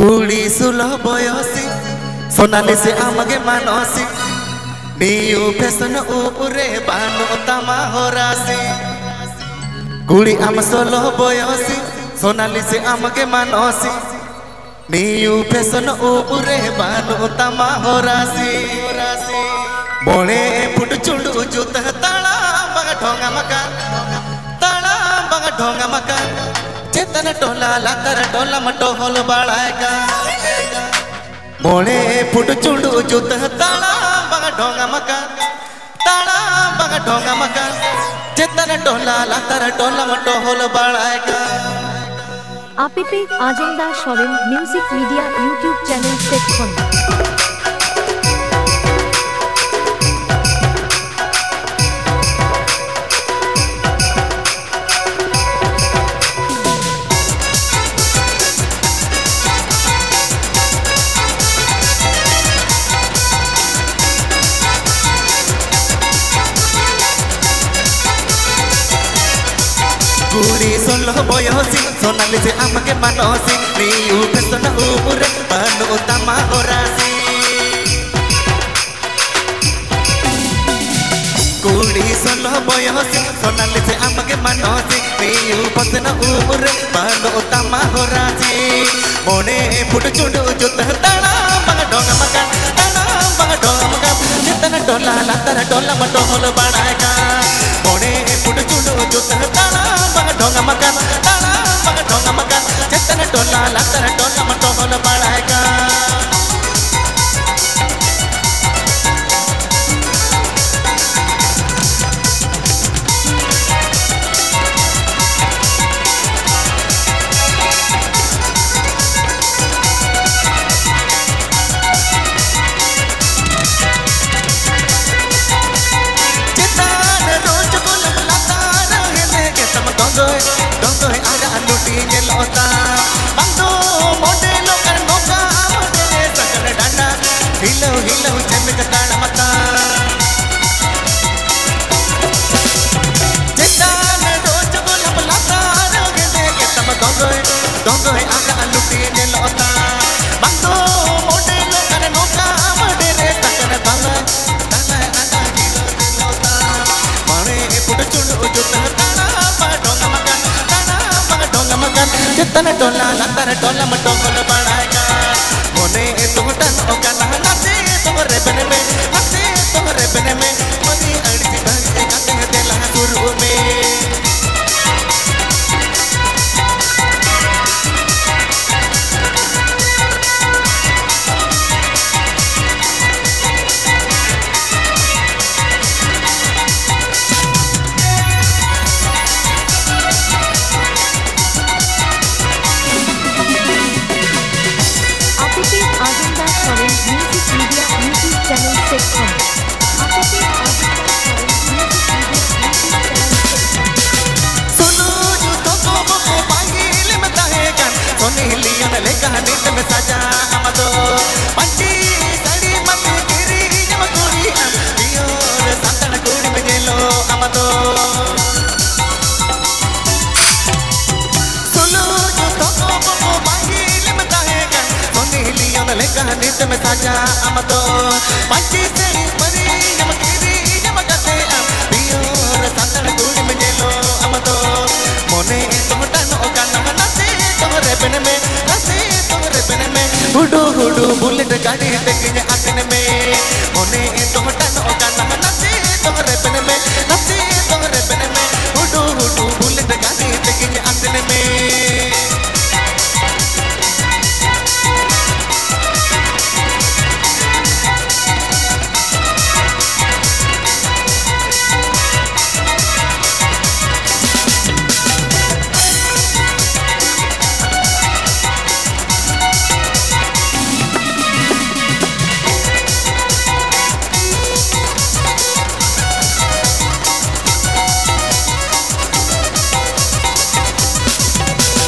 गुड़ी सुलो बयसी सोनाली से आमगे मानसी न्यू फैशन ऊपरे बानो तमा होरासी गुड़ी आम सोलो बयसी सोनाली से आमगे मानसी न्यू फैशन ऊपरे बानो तमा होरासी बोले फुट चुंडू जुत ताला बगा ढोंगा मका चेतन टोला लातर टोला मटो होल बाळायका बोले फुट चुंडू जुत ताला बगा ढोंगा मका चेतन टोला लातर टोला मटो होल बाळायका आपिपे आजेंदा Soren music media YouTube channel section गुड़ी सोलो बयसी सोनाली से आमगे मानसी न्यू फैशन ऊपरे बानो तमा होरासी गुड़ी सोलो बयसी सोनाली से आमगे मानसी न्यू फैशन ऊपरे बानो तमा होरासी मोने फुट चुंडू जुत ताला बगा ढोंगा मका चेतन टोला लातर टोला मटो होल बाळायका मोने फुट चुंडू जुत ताला ढोंगा मका चेतन टोला लातर टोला मटो होल बाळायका Donggoy ada anu dinyelota Bangdo modelo kan noka modele sakal dana Hilau cembe ketana mata Cetan rojo gulam lata rogele ketam donggoy ada anu dinyelota Bangdo modelo kan noka modele sakal dana ada hilau mane put chundu juta चेतन टोला लातर टोला मटो होल बाळायका मोने तुमटन ओकाना नाचे तोरे बने में मोनी अड़सी भागे काते देला गुरु में आजेंदा Soren music media YouTube channel section सुनो जो तो को पागिल में ताहेगन सोनी लियन ले कहानी में सजा हमदो पंटी साड़ी मत गिरी जम कुड़ी पियोर संतन कुड़ी में गेलो हमदो सुनो जो तो को पागिल में ताहेगन सोनी लियन ले कहानी में सजा हमदो पंटी साड़ी मरी जम गिरी जम कते पियोर संतन कुड़ी में गेलो हमदो मोने तुमटन ओकाना नाचे तोरे बने में हुडू बुलेट गाड़ी देखिए आसन में मोने तुमटन ओकाना नाचे तोरे बने में हुडू बुलेट गाड़ी देखिए आसन में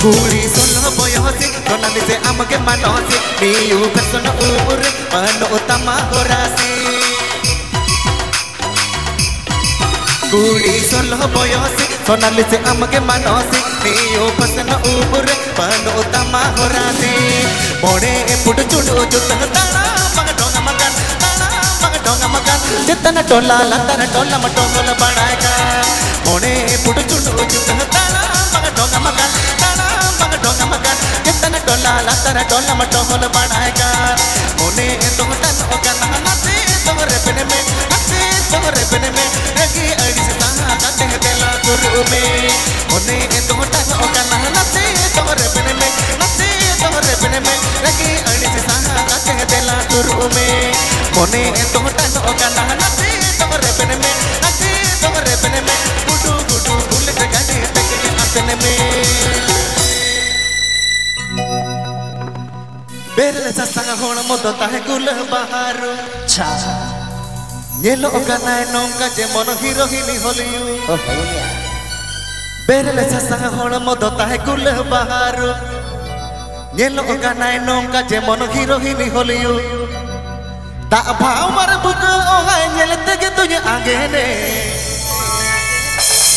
गुड़ी सोलो बयसी सोनाली से आमगे मानसी न्यू फैशन ऊपरे बानो तमा होरासी कुड़ी सोलह बयसी सोनाली से आमगे मानसी नियो फसन ऊपर पनो तमा होरासी मोड़े पुट चुडो जुतन ताना मग डोंगा मगन जितना टोला लंदर टोला मटोल बड़ाएगा मोड़े पुट चुडो जुतन ताना मग डोंगा मगन जितना टोला लंदर टोला मटोल बड़ाएगा मोने तो तन ओका नहाते तोरे पेने में लगी अड़ी से ताना काटे देला गुरु में मोने तो तन ओका नहाते तोरे पेने में लगी अड़ी से ताना काटे देला गुरु में मोने तो तन ओका नहाते तोरे पेने में गुडू गुल गाड़ी तक आतने में बेरले ससंग होण मोदता है गुल बहारो छा येलो ओकानाय नोंका जे मन हिरोइनी होलियू बेरले ससंग होण मोदता है गुल बहारो येलो ओकानाय नोंका जे मन हिरोइनी होलियू ता भाव मर बुक ओ हाय येलते के तुझे आगे ने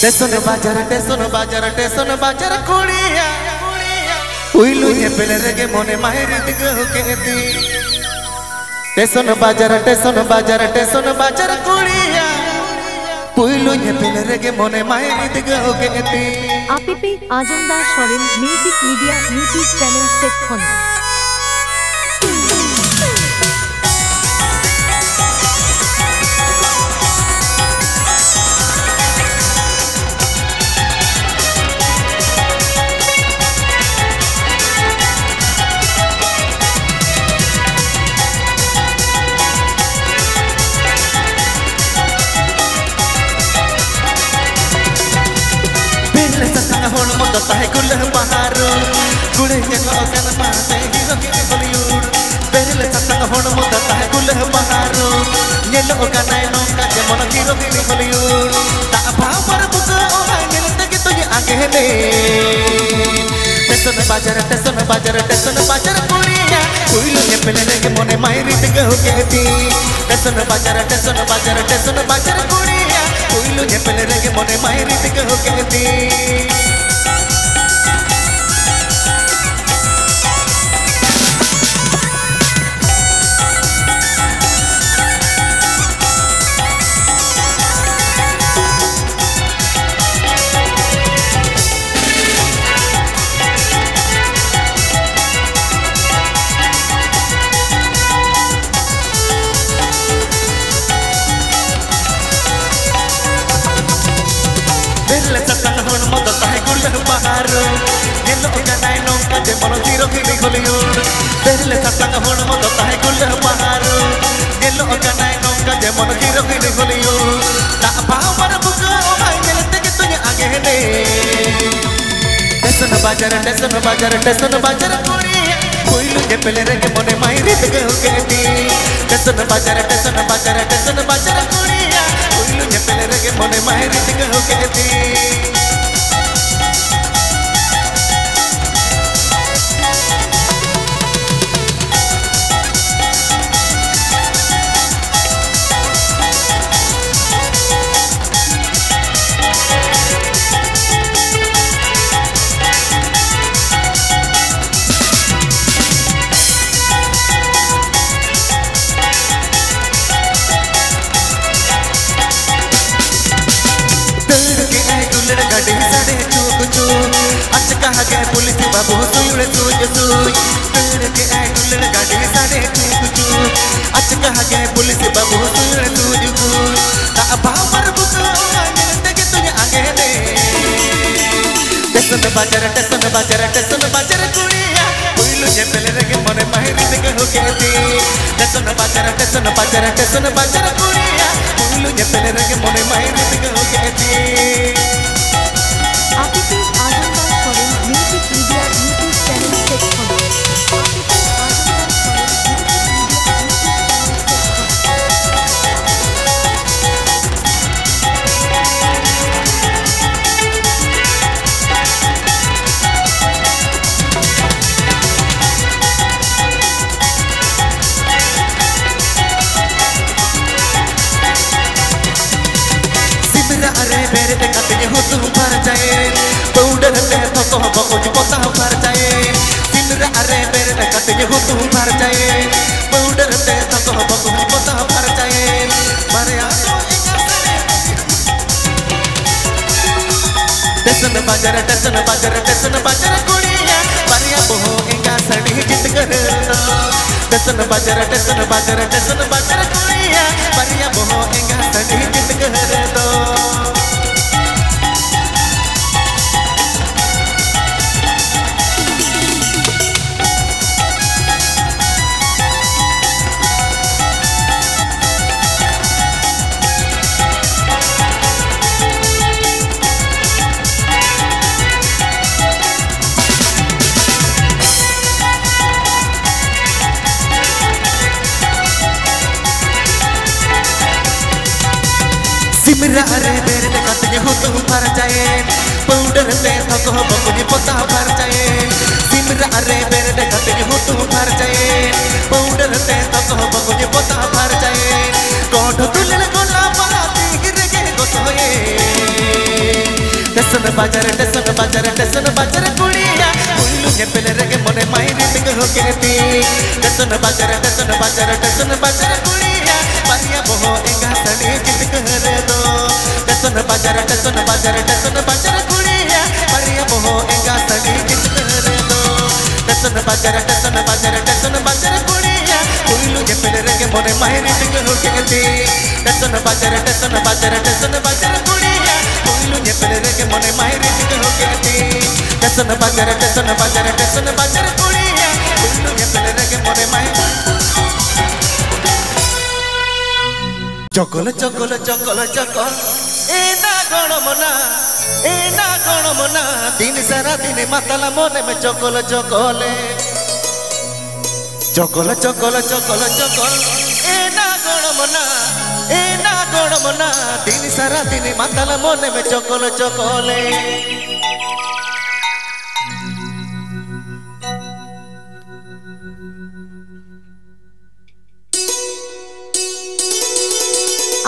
टेसन बाजार कुड़िया उइलू ये पेले रेगे मोने माहेरी दिगो केती टेसन बाजार कुड़िया उइलू ये पेले रेगे मोने माहेरी दिगो केती APP Ajumdar Soren Music Media YouTube channel section होण मोदता है गुल बहारो गुड़े येलो ओकन माते हिरोइनी बॉलीवुड बेरले सतंग होण मोदता है गुल बहारो येलो ओकन नोंका जे मन हिरोइनी बॉलीवुड ता भावर बुक ओ हाय मिलते कि तुझे आगे ने टेसन बाजार कुड़िया उइलू ये पेले के मोने मायरी दिग हो केती टेसन बाजार कुड़िया उइलू ये पेले के मोने मायरी दिग हो केती बेरले सतंग होण मोदता है गुल बहारो येलो ओकानाय नोंका जे मन हिरोइनी बॉलीवुड बेरले सतंग होण मोदता है गुल बहारो येलो ओकानाय नोंका जे मन हिरोइनी बॉलीवुड ता भावर बुक ओ हाय मिलते कि तुझे आगे ने टेसन बाजार कुड़िया कोइलू जे पेले रे के मोने मायरी दिग हो केती टेसन बाजार कुड़िया कोइलू जे पेले रे के मोने मायरी दिग हो केती गाड़ी साढ़े चूक अच कहा गए पुलिस बाबू सुई सूझ के आए गुल्लड़ गाड़ी साढ़े चूक अच कहा गए पुलिस बाबू सुई सूझ भावर बुक मिलते के तुझे आगे ने टेसन बाजार कुड़िया उइलू ये पेले रे के मोने मायरी दिग हो केती टेसन बाजार कुड़िया उइलू ये पेले रे के मोने मायरी दिग हो केती APP Ajumdar Soren Music Media YouTube channel section हुतु भर जाए पाउडर ते थको बकुज पोता भर जाए सिमरा अरे बेरे कटे हुतु भर जाए पाउडर ते थको बकुज पोता भर जाए मारे आसो टेसन बाजार कुड़िया परिया बोहो इंगा सड़ी जित कर टेसन बाजार कुड़िया परिया बोहो इंगा सड़ी जित कर दो सिमरा रे बेरे कटे हुतु भर जाए पाउडर ते थको बकुज पोता भर जाए सिमरा रे बेरे कटे हुतु भर जाए पाउडर ते थको बकुज पोता भर जाए कोठ तुलन गोला पराती गिरे के गोसोए टेसन बाजार कुड़िया उल्लू ने पेले रे मने मायरी बिग हो केती टेसन बाजार कुड़िया परिया बोहो इंगा सड़ी जित कर दो टेसन बाजार कुड़िया परिया बोहो इंगा सड़ी जित कर दो टेसन बाजार कुड़िया उल्लू ने पेले रे मने मायरी बिग हो केती टेसन बाजार कुड़िया उल्लू ने पेले रे मने मायरी बिग हो केती टेसन बाजार कुड़िया उल्लू ने पेले रे मने मायरी चकल एना गण मना दिन सारा दिन मातला मने में चकल एना गण मना दिन सारा दिन मातला मने में चकले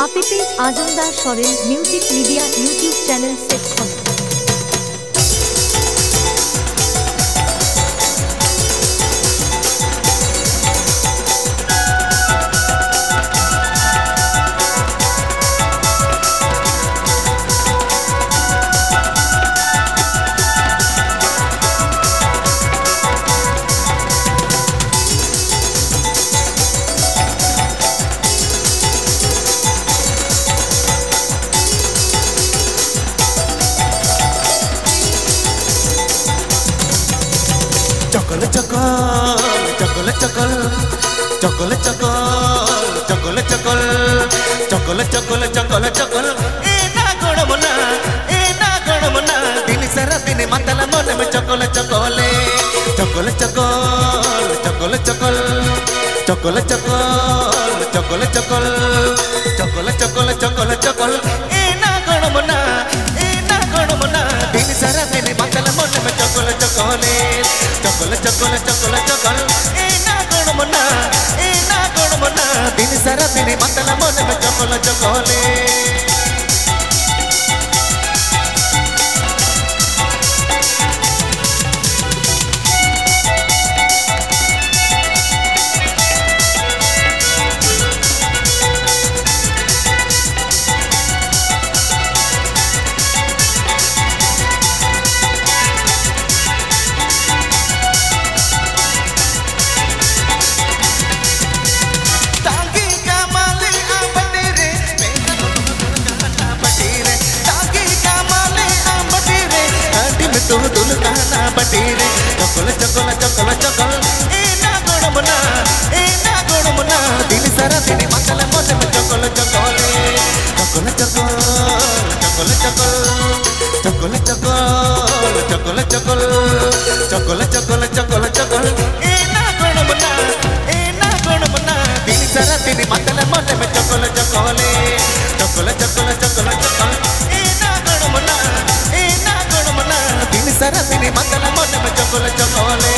আপনি page Ajmdar Soren music media YouTube channel section चकल एना गण मना दिन सारा दिन मातला मन में चकले एना गण मना दिन सारा दिन मातला मन में चकले एना गण मना दिन सारा दिन मातला मन में चकले तो दुल कहना बटीरे चकल एना गण मना दिन सारा दिन मातला मन में चकले एना गण मना दिन सारा दिन मातला मन में चकले एना गण मना दिन सारा दिन मातला मन में चकले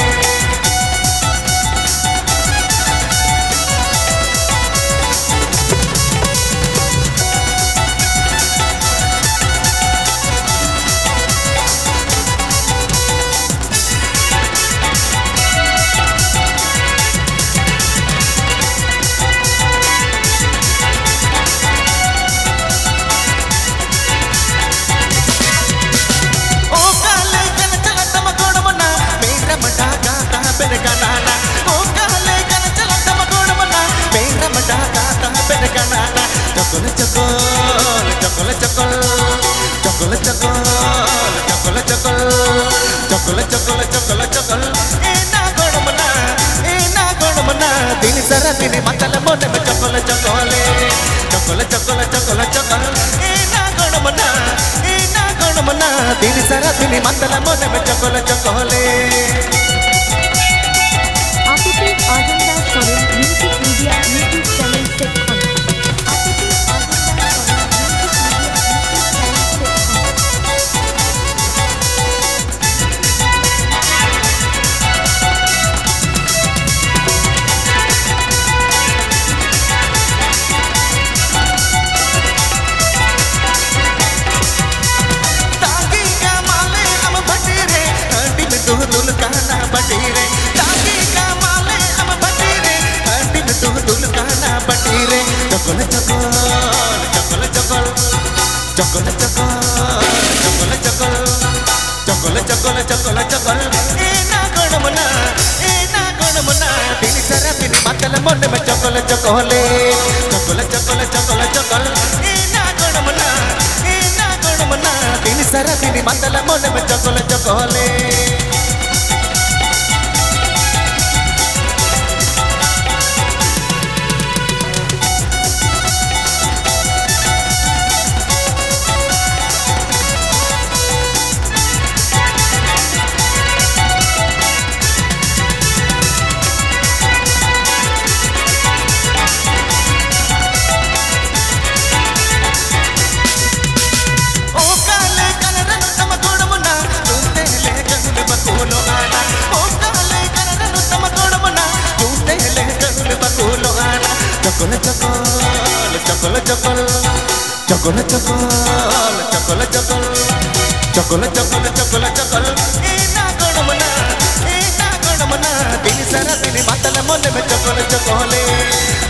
सारा दिन मतल मन में चकल चकले चकल चकल चकल चकल ए ना गण मना दिन सारा दिन मतल मन में चकल चकले Atithi Ajmdar Soren music media YouTube channel से बटीरे ताकि का माले हम बटीरे हड्डी में तू दुल कहना बटीरे चकल चकल चकल चकल चकल चकल चकल चकल चकल चकल चकल ए ना गण मना दिन सारा दिन मतल मन में चकल चकले चकल चकल चकल चकल ए ना गण मना दिन सारा दिन मतल मन में चकल चकले चकल चकल चकल चकल चकल चकल चकल चकल चकल चकल चकल ए ना गण मना दिन सारा दिन मतल मन में चकल चकले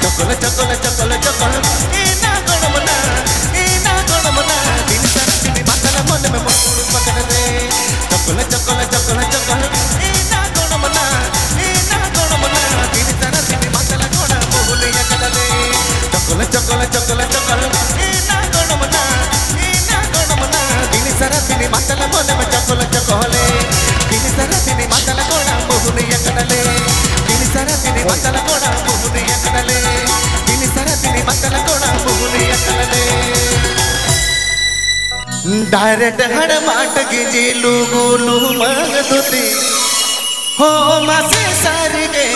चकल चकल चकल चकल ए ना गण मना दिन सारा दिन मतल मन में मुकुड़ पकड़ दे चकल चकल चकल चकल ए ना गण मना दिन सारा दिन मतल गोड़ मोहलिया चकले चकल चकल चकल चकल ए ना गण मना दिन सारा दिन मतल मन में चकल चकले दिन सारा दिन मतल गोड़ मोहलिया चकले दिन सारा दिन मतल गोड़ मोहलिया चकले दिन सारा दिन मतल गोड़ मोहलिया चकले डायरेक्ट हड़ माट की जीलू गोलू मांग दुती हो मासे सारी के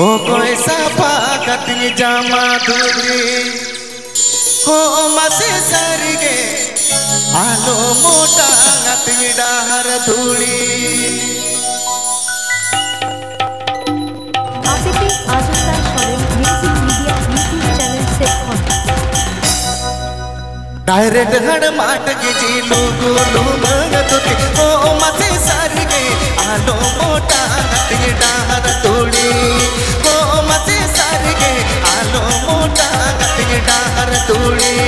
ओ कोई साफा कती जामा दूरी हो मासे सारी के आलो मोटा गती डाहर धूली Atithi Ajmdar Soren music media YouTube channel से डायरेक्ट हड़ माट की जीलू गोलू मांग दुती हो मासे सारी के आलो मोटा गती डाहर धूली हो मासे सारी के आलो मोटा गती डाहर धूली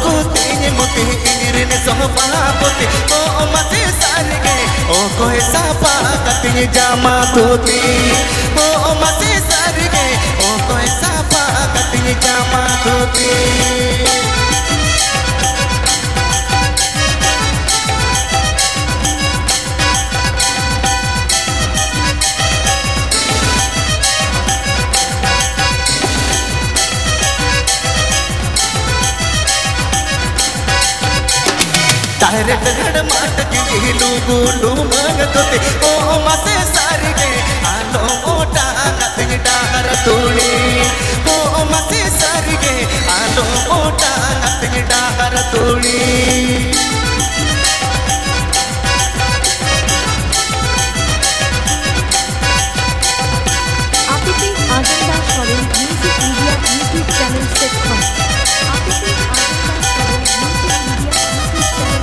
को तेने मोते इंगिरने सोफा पोते ओ मते सारगे ओ कोई सापा कते जामा धोती ओ मते सारगे ओ कोई सापा कते जामा धोती डायरेक्ट गड़ माट की जीलू गोलू मांग दोते ओ मसे सारगे आलो मोटा कते डाहर धूली ओ मसे सारगे आलो मोटा कते डाहर धूली Atithi Ajmdar Soren music media YouTube channel से Atithi Ajmdar Soren music media YouTube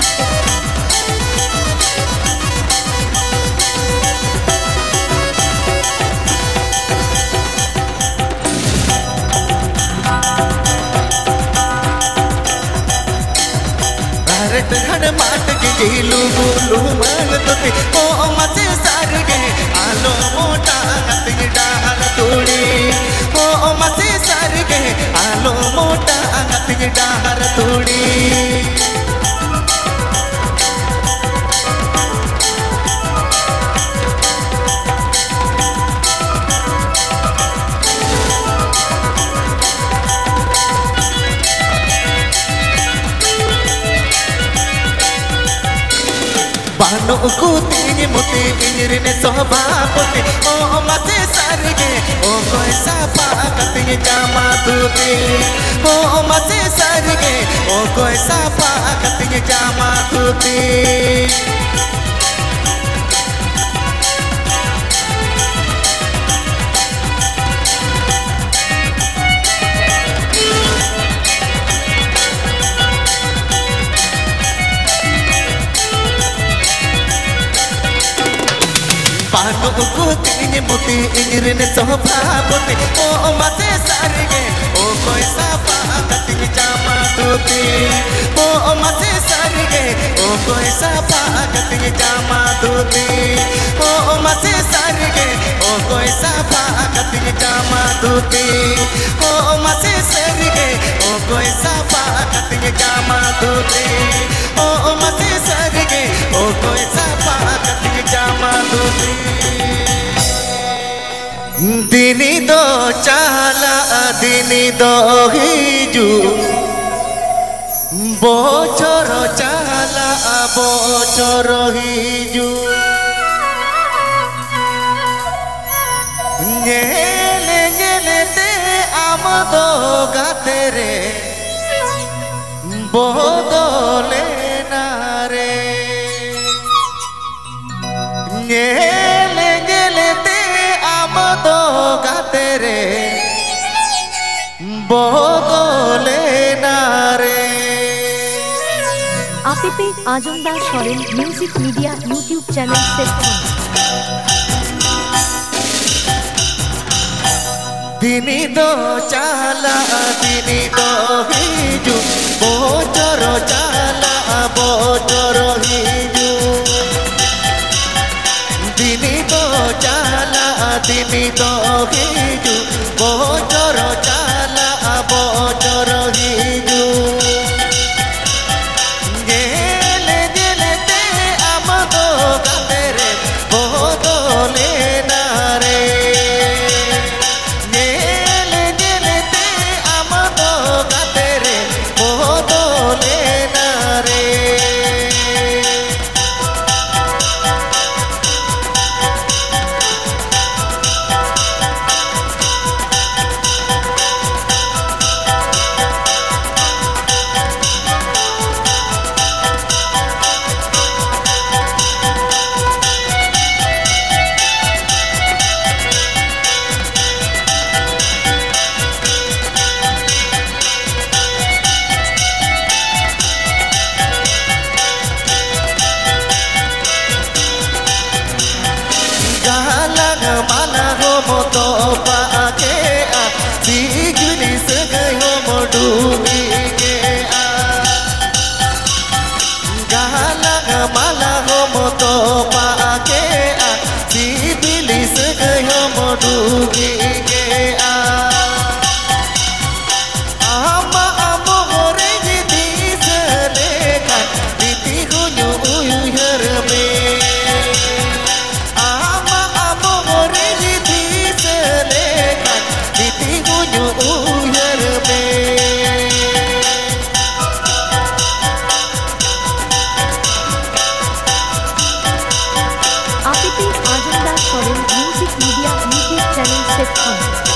channel से सारेट घड़ माट के जिलू बुलू मांग तुती ओ मचे सार गे आलो मोटा गतिंग डाहर तूड़ी ओ मचे सार गे आलो मोटा गतिंग डाहर तूड़ी बानो कुती मुती इंजरने सोभा पुती ओ मते सारगे ओ कोई सापा कती जामा तुती ओ मते सारगे ओ कोई सापा कती जामा तुती बानो कुती मुती इंजरने सोभा पुती ओ मते सारगे ओ कोई सापा कती जामा तुती ओ मते सारगे ओ कोई सापा कती जामा तुती ओ मते सारगे ओ कोई सापा कती जामा तुती ओ मते सारगे ओ कोई सापा कती जामा तुती ओ मते सारगे ओ कोई सापा कती जामा तुती दिनी दो चाला दिनी दो हिजू बोचर चाला बोचर हिजू गेले गेले ते आम दो गाते रे बोदले ना रे गेले गेले ते दो गाते रे बोदले ना रे আপনি page Ajmdar Soren music media YouTube channel section दिनी दो चाला दिनी दो हिजू बोचर चाला बोचर हिजू दिनी दो चाला दिनी दो हिजू बोचर चाला बोचर हिजू गेले गेले ते आम दो गाते रे बोदले ना रे गेले गेले ते आम दो गाते रे बोदले ना रे माला हो मोतो पाके आ सीगुनी सगय हो मोडूबी के आ गाला माला हो मोतो पाके आ सीबिली सगय हो मोडूबी के आ आमा आमो होरे जिदी सलेखा नीति गुनु उयुहर में আপনি page Ajmdar Soren music media YouTube channel section